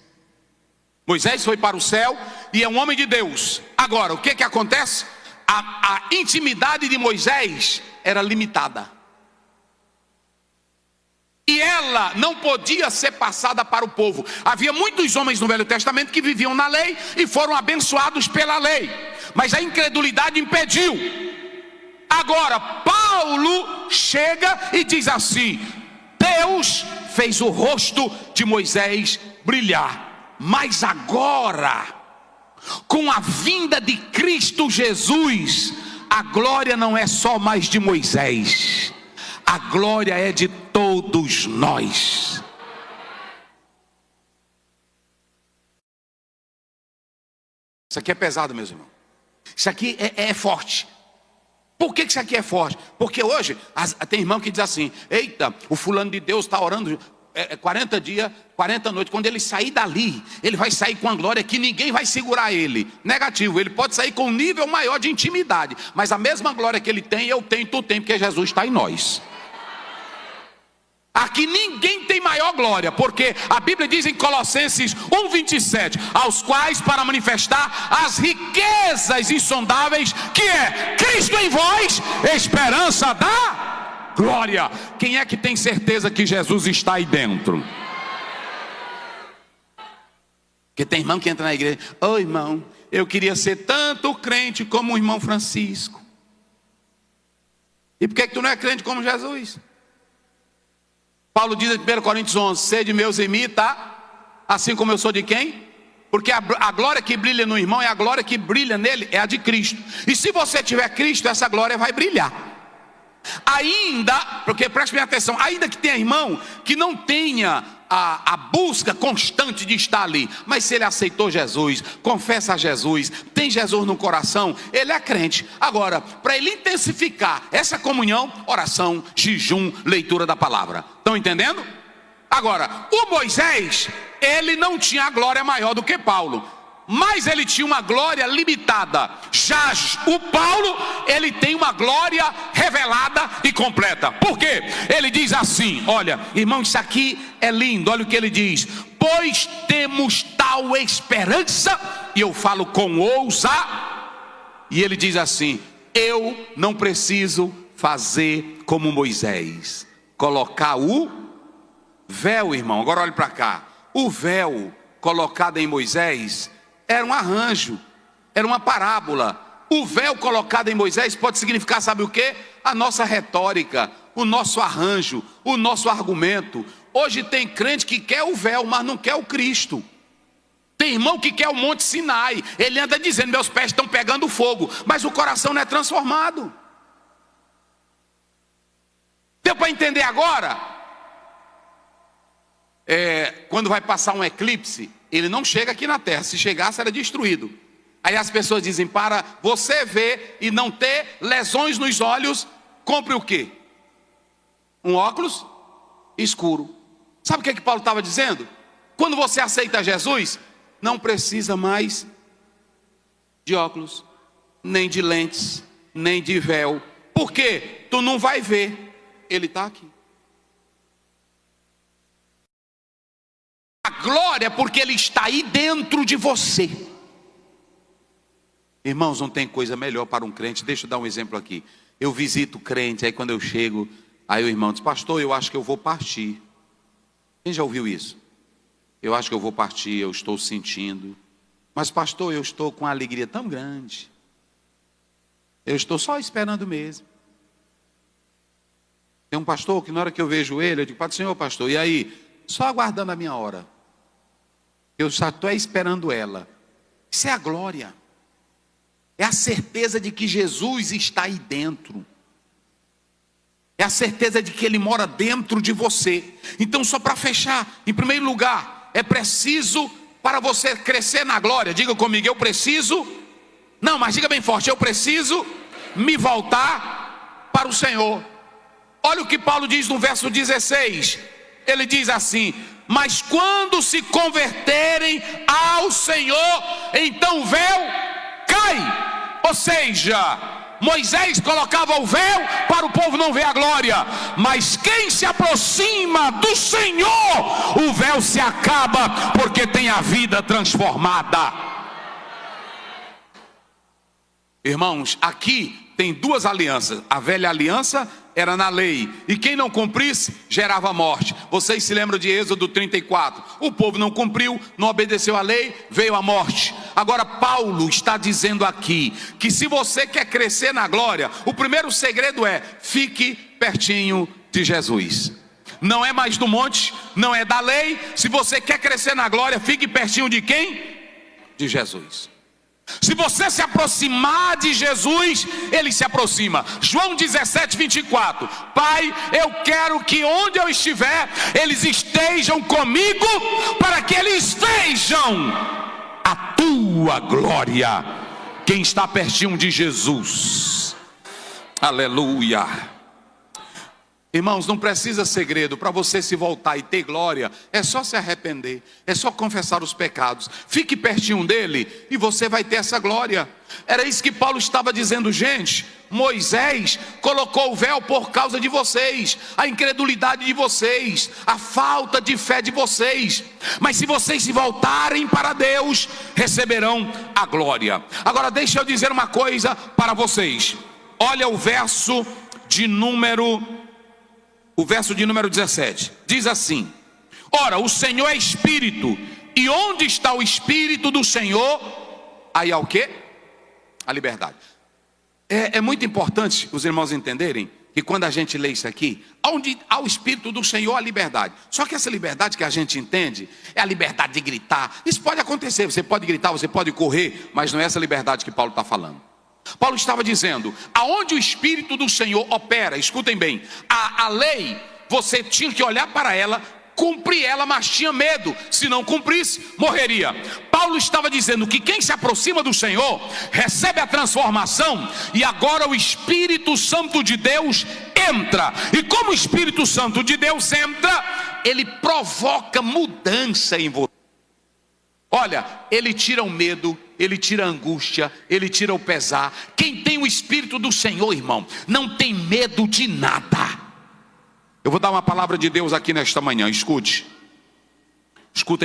Moisés foi para o céu e é um homem de Deus. Agora, o que acontece? A intimidade de Moisés era limitada. E ela não podia ser passada para o povo. Havia muitos homens no Velho Testamento que viviam na lei e foram abençoados pela lei. Mas a incredulidade impediu. Agora, Paulo chega e diz assim: Deus fez o rosto de Moisés brilhar. Mas agora, com a vinda de Cristo Jesus, a glória não é só mais de Moisés. A glória é de todos nós. Isso aqui é pesado, meus irmãos. Isso aqui é forte. Por que isso aqui é forte? Porque hoje tem irmão que diz assim: eita, o fulano de Deus está orando 40 dias, 40 noites. Quando ele sair dali, ele vai sair com a glória que ninguém vai segurar ele. Negativo, ele pode sair com um nível maior de intimidade, mas a mesma glória que ele tem, eu tenho, tu tem, porque Jesus está em nós. Aqui que ninguém tem maior glória, porque a Bíblia diz em Colossenses 1:27, aos quais para manifestar as riquezas insondáveis, que é Cristo em vós, esperança da glória. Quem é que tem certeza que Jesus está aí dentro? Porque tem irmão que entra na igreja, ô irmão, eu queria ser tanto crente como o irmão Francisco. E por que tu não é crente como Jesus? Paulo diz em 1 Coríntios 11, sede meus em mim, tá? Assim como eu sou de quem? Porque a glória que brilha no irmão é a glória que brilha nele, é a de Cristo. E se você tiver Cristo, essa glória vai brilhar. Ainda, porque preste bem atenção, ainda que tenha irmão que não tenha a busca constante de estar ali, mas se ele aceitou Jesus, confessa a Jesus, tem Jesus no coração, ele é crente. Agora, para ele intensificar essa comunhão, oração, jejum, leitura da palavra. Estão entendendo? Agora, o Moisés, ele não tinha a glória maior do que Paulo, mas ele tinha uma glória limitada. Já o Paulo, ele tem uma glória revelada e completa. Por quê? Ele diz assim, olha, irmão, isso aqui é lindo, olha o que ele diz. Pois temos tal esperança, e eu falo com e ele diz assim, eu não preciso fazer como Moisés, colocar o véu, irmão. Agora olhe para cá, o véu colocado em Moisés era um arranjo, era uma parábola. O véu colocado em Moisés pode significar, sabe o quê? A nossa retórica, o nosso arranjo, o nosso argumento. Hoje tem crente que quer o véu, mas não quer o Cristo. Tem irmão que quer o Monte Sinai, ele anda dizendo, meus pés estão pegando fogo, mas o coração não é transformado. Deu para entender agora? Quando vai passar um eclipse, ele não chega aqui na terra, se chegasse era destruído. Aí as pessoas dizem, para você ver e não ter lesões nos olhos, compre o quê? Um óculos escuro. Sabe o que Paulo estava dizendo? Quando você aceita Jesus, não precisa mais de óculos, nem de lentes, nem de véu. Por quê? Tu não vai ver, ele está aqui. A glória é porque ele está aí dentro de você. Irmãos, não tem coisa melhor para um crente. Deixa eu dar um exemplo aqui. Eu visito crente, aí quando eu chego, aí o irmão diz, pastor, eu acho que eu vou partir. Quem já ouviu isso? Eu acho que eu vou partir, eu estou sentindo. Mas pastor, eu estou com uma alegria tão grande. Eu estou só esperando mesmo. Tem um pastor que na hora que eu vejo ele, eu digo, Pai do Senhor, pastor, e aí? Só aguardando a minha hora. Eu só estou esperando ela. Isso é a glória. É a certeza de que Jesus está aí dentro. É a certeza de que Ele mora dentro de você. Então, só para fechar, em primeiro lugar, é preciso, para você crescer na glória, diga comigo, eu preciso, não, mas diga bem forte, eu preciso me voltar para o Senhor. Olha o que Paulo diz no verso 16. Ele diz assim, mas quando se converterem ao Senhor, então o véu cai. Ou seja, Moisés colocava o véu para o povo não ver a glória, mas quem se aproxima do Senhor, o véu se acaba, porque tem a vida transformada. Irmãos, aqui tem duas alianças. A velha aliança era na lei, e quem não cumprisse gerava morte. Vocês se lembram de Êxodo 34? O povo não cumpriu, não obedeceu à lei, veio a morte. Agora Paulo está dizendo aqui que se você quer crescer na glória, o primeiro segredo é, fique pertinho de Jesus. Não é mais do monte, não é da lei. Se você quer crescer na glória, fique pertinho de quem? De Jesus. Se você se aproximar de Jesus, Ele se aproxima. João 17, 24. Pai, eu quero que onde eu estiver, eles estejam comigo, para que eles vejam a tua glória. Quem está pertinho de Jesus, aleluia. Irmãos, não precisa segredo para você se voltar e ter glória. É só se arrepender, é só confessar os pecados. Fique pertinho dele e você vai ter essa glória. Era isso que Paulo estava dizendo, gente. Moisés colocou o véu por causa de vocês, a incredulidade de vocês, a falta de fé de vocês. Mas se vocês se voltarem para Deus, receberão a glória. Agora deixa eu dizer uma coisa para vocês. Olha o verso de número 17, diz assim: ora, o Senhor é Espírito, e onde está o Espírito do Senhor, aí há o quê? A liberdade. É muito importante os irmãos entenderem que quando a gente lê isso aqui, onde há o Espírito do Senhor, a liberdade. Só que essa liberdade que a gente entende é a liberdade de gritar. Isso pode acontecer, você pode gritar, você pode correr, mas não é essa liberdade que Paulo está falando. Paulo estava dizendo, aonde o Espírito do Senhor opera, escutem bem, a lei, você tinha que olhar para ela, cumprir ela, mas tinha medo, se não cumprisse, morreria. Paulo estava dizendo que quem se aproxima do Senhor, recebe a transformação, e agora o Espírito Santo de Deus entra, e como o Espírito Santo de Deus entra, ele provoca mudança em você. Olha, ele tira o medo, ele tira a angústia, ele tira o pesar. Quem tem o Espírito do Senhor, irmão, não tem medo de nada. Eu vou dar uma palavra de Deus aqui nesta manhã, escutem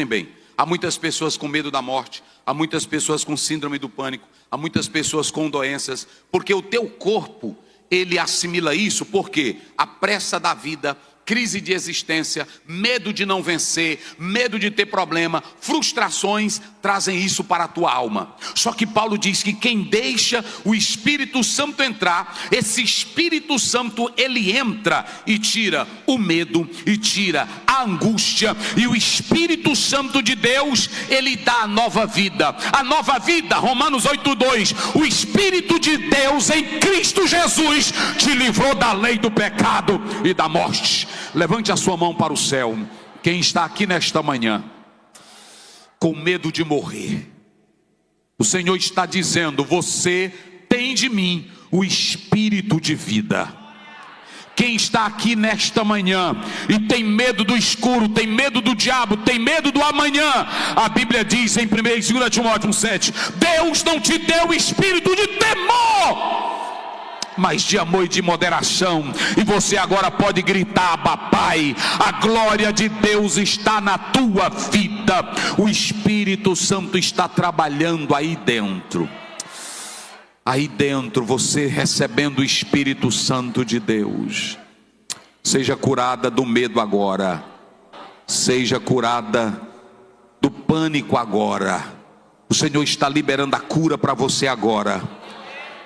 bem. Há muitas pessoas com medo da morte, há muitas pessoas com síndrome do pânico, há muitas pessoas com doenças, porque o teu corpo, ele assimila isso, porque a pressa da vida, crise de existência, medo de não vencer, medo de ter problema, frustrações trazem isso para a tua alma. Só que Paulo diz que quem deixa o Espírito Santo entrar, esse Espírito Santo ele entra e tira o medo e tira a angústia, e o Espírito Santo de Deus ele dá a nova vida. A nova vida, Romanos 8:2, o Espírito de Deus em Cristo Jesus te livrou da lei do pecado e da morte. Levante a sua mão para o céu. Quem está aqui nesta manhã com medo de morrer, o Senhor está dizendo: você tem de mim o espírito de vida. Quem está aqui nesta manhã e tem medo do escuro, tem medo do diabo, tem medo do amanhã, a Bíblia diz em 1 e 2 Timóteo 1,7: Deus não te deu o espírito de temor, mas de amor e de moderação. E você agora pode gritar: Abba, Pai. A glória de Deus está na tua vida. O Espírito Santo está trabalhando aí dentro. Aí dentro, você recebendo o Espírito Santo de Deus. Seja curada do medo agora. Seja curada do pânico agora. O Senhor está liberando a cura para você agora.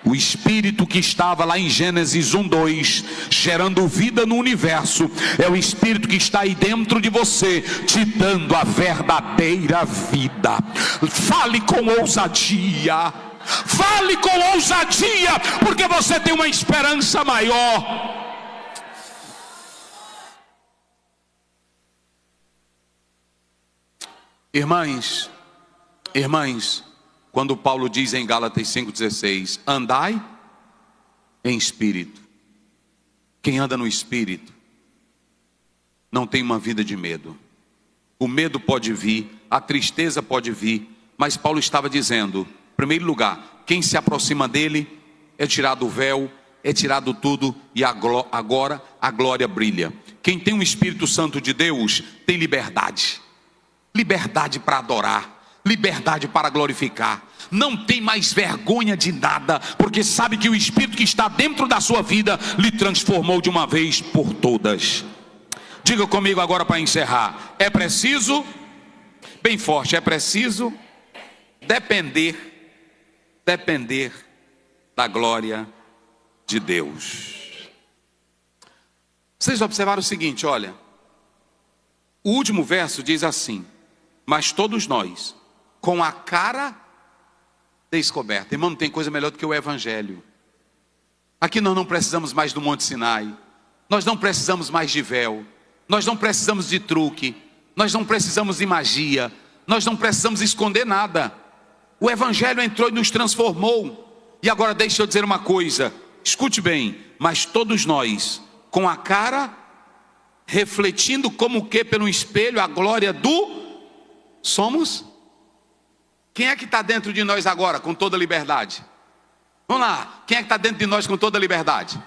O Espírito que estava lá em Gênesis 1:2, gerando vida no universo, é o Espírito que está aí dentro de você, te dando a verdadeira vida. Fale com ousadia, fale com ousadia, porque você tem uma esperança maior. Irmãs, quando Paulo diz em Gálatas 5,16, andai em espírito. Quem anda no espírito não tem uma vida de medo. O medo pode vir, a tristeza pode vir, mas Paulo estava dizendo, em primeiro lugar, quem se aproxima dele é tirado o véu, é tirado tudo, e agora a glória brilha. Quem tem o Espírito Santo de Deus tem liberdade. Liberdade para adorar, liberdade para glorificar. Não tem mais vergonha de nada, porque sabe que o Espírito que está dentro da sua vida lhe transformou de uma vez por todas. Diga comigo agora para encerrar: é preciso, bem forte, é preciso depender da glória de Deus. Vocês observaram o seguinte, olha, o último verso diz assim: mas todos nós, com a cara descoberta. Irmão, não tem coisa melhor do que o Evangelho. Aqui nós não precisamos mais do Monte Sinai, nós não precisamos mais de véu, nós não precisamos de truque, nós não precisamos de magia, nós não precisamos esconder nada. O Evangelho entrou e nos transformou. E agora deixa eu dizer uma coisa, escute bem, mas todos nós, com a cara refletindo como que pelo espelho a glória do somos. Quem é que está dentro de nós agora com toda liberdade? Vamos lá, quem é que está dentro de nós com toda liberdade?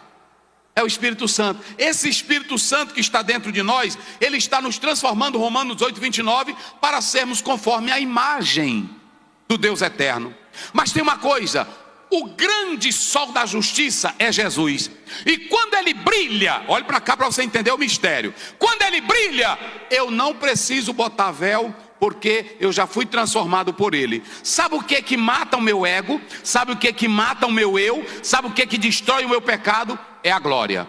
É o Espírito Santo. Esse Espírito Santo que está dentro de nós, ele está nos transformando, Romanos 8:29, para sermos conforme a imagem do Deus eterno. Mas tem uma coisa: o grande sol da justiça é Jesus. E quando ele brilha, olhe para cá para você entender o mistério. Quando ele brilha, eu não preciso botar véu, porque eu já fui transformado por ele. Sabe o que mata o meu ego? Sabe o que mata o meu eu? Sabe o que destrói o meu pecado? É a glória.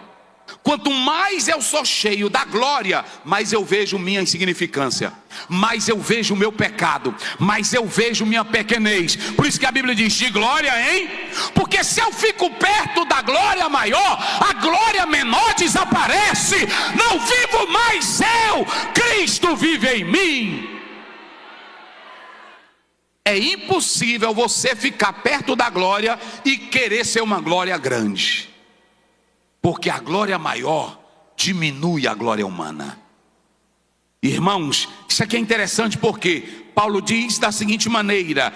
Quanto mais eu sou cheio da glória, mais eu vejo minha insignificância, mais eu vejo o meu pecado, mais eu vejo minha pequenez. Por isso que a Bíblia diz: de glória em... Porque se eu fico perto da glória maior, a glória menor desaparece. Não vivo mais eu, Cristo vive em mim. É impossível você ficar perto da glória e querer ser uma glória grande, porque a glória maior diminui a glória humana. Irmãos, isso aqui é interessante, porque Paulo diz da seguinte maneira: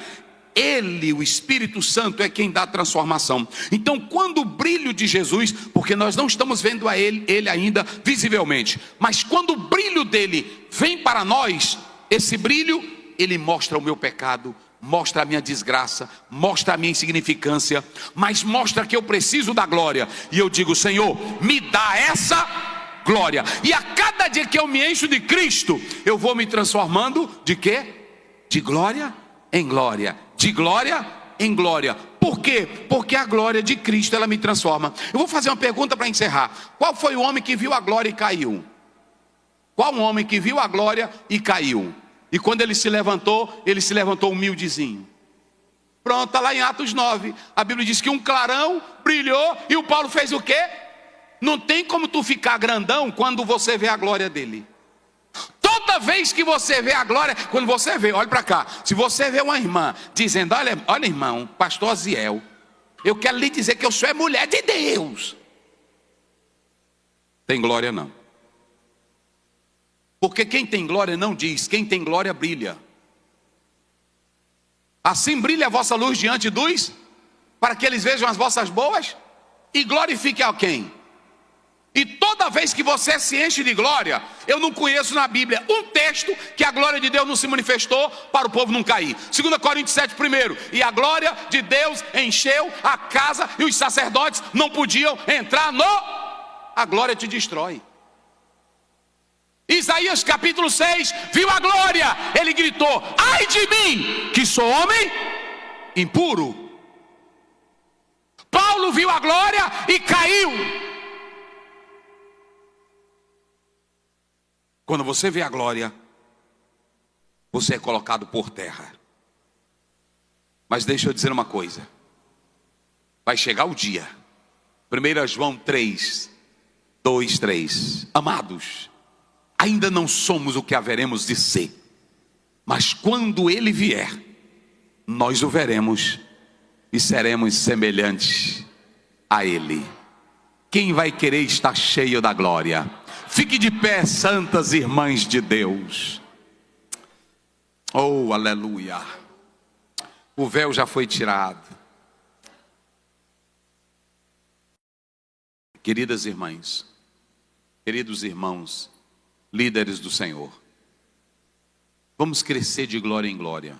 ele, o Espírito Santo, é quem dá a transformação. Então, quando o brilho de Jesus, porque nós não estamos vendo a ele ainda visivelmente, mas quando o brilho dele vem para nós, esse brilho, ele mostra o meu pecado, mostra a minha desgraça, mostra a minha insignificância, mas mostra que eu preciso da glória. E eu digo: Senhor, me dá essa glória. E a cada dia que eu me encho de Cristo, eu vou me transformando de quê? De glória em glória, de glória em glória. Por quê? Porque a glória de Cristo, ela me transforma. Eu vou fazer uma pergunta para encerrar. Qual foi o homem que viu a glória e caiu? Qual o homem que viu a glória e caiu? E quando ele se levantou humildezinho. Pronto, está lá em Atos 9. A Bíblia diz que um clarão brilhou e o Paulo fez o quê? Não tem como tu ficar grandão quando você vê a glória dele. Toda vez que você vê a glória, quando você vê, olha para cá, se você vê uma irmã dizendo: olha irmão, pastor Aziel, eu quero lhe dizer que eu sou mulher de Deus. Tem glória não. Porque quem tem glória não diz, quem tem glória brilha. Assim brilha a vossa luz diante dos, para que eles vejam as vossas boas e glorifiquem a quem? E toda vez que você se enche de glória, eu não conheço na Bíblia um texto que a glória de Deus não se manifestou para o povo não cair. 2 Coríntios 7, primeiro: e a glória de Deus encheu a casa e os sacerdotes não podiam entrar no... A glória te destrói. Isaías capítulo 6, viu a glória, ele gritou: ai de mim, que sou homem impuro. Paulo viu a glória e caiu. Quando você vê a glória, você é colocado por terra. Mas deixa eu dizer uma coisa: vai chegar o dia. 1 João 3, 2, 3. Amados, ainda não somos o que haveremos de ser, mas quando ele vier, nós o veremos e seremos semelhantes a ele. Quem vai querer estar cheio da glória? Fique de pé, santas irmãs de Deus. Oh, aleluia. O véu já foi tirado. Queridas irmãs, queridos irmãos, líderes do Senhor, vamos crescer de glória em glória.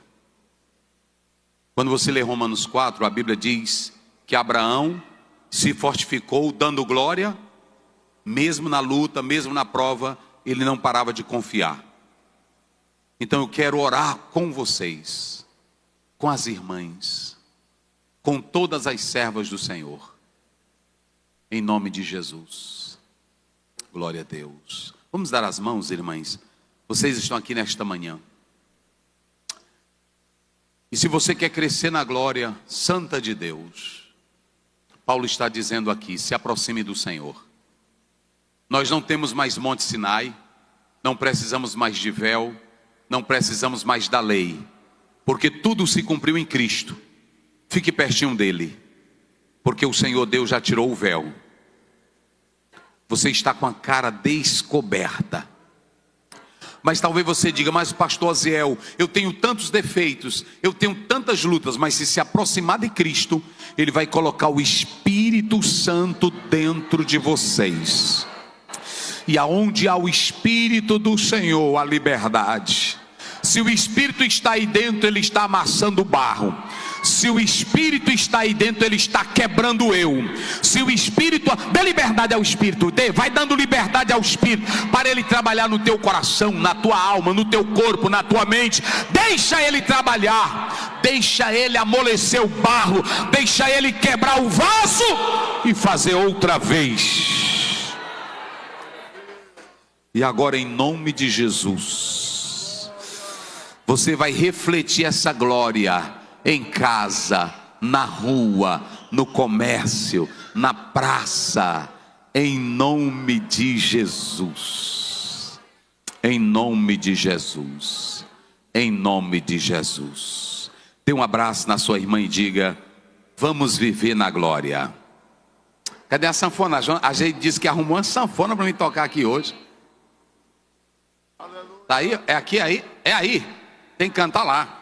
Quando você lê Romanos 4, a Bíblia diz que Abraão se fortificou dando glória, mesmo na luta, mesmo na prova, ele não parava de confiar. Então eu quero orar com vocês, com as irmãs, com todas as servas do Senhor, em nome de Jesus. Glória a Deus. Vamos dar as mãos, irmãs. Vocês estão aqui nesta manhã. E se você quer crescer na glória santa de Deus, Paulo está dizendo aqui: se aproxime do Senhor. Nós não temos mais Monte Sinai, não precisamos mais de véu, não precisamos mais da lei, porque tudo se cumpriu em Cristo. Fique pertinho dele, porque o Senhor Deus já tirou o véu. Você está com a cara descoberta. Mas talvez você diga: mas pastor Aziel, eu tenho tantos defeitos, eu tenho tantas lutas. Mas se aproximar de Cristo, Ele vai colocar o Espírito Santo dentro de vocês. E aonde há o Espírito do Senhor, há liberdade. Se o Espírito está aí dentro, Ele está amassando barro. Se o Espírito está aí dentro, Ele está quebrando eu. Se o Espírito, dê liberdade ao Espírito, vai dando liberdade ao Espírito, para Ele trabalhar no teu coração, na tua alma, no teu corpo, na tua mente. Deixa Ele trabalhar, deixa Ele amolecer o barro, deixa Ele quebrar o vaso e fazer outra vez. E agora, em nome de Jesus, você vai refletir essa glória em casa, na rua, no comércio, na praça, em nome de Jesus. Em nome de Jesus. Em nome de Jesus. Dê um abraço na sua irmã e diga: vamos viver na glória. Cadê a sanfona? A gente disse que arrumou uma sanfona para me tocar aqui hoje. Tá aí? É aqui aí? É aí. Tem que cantar lá.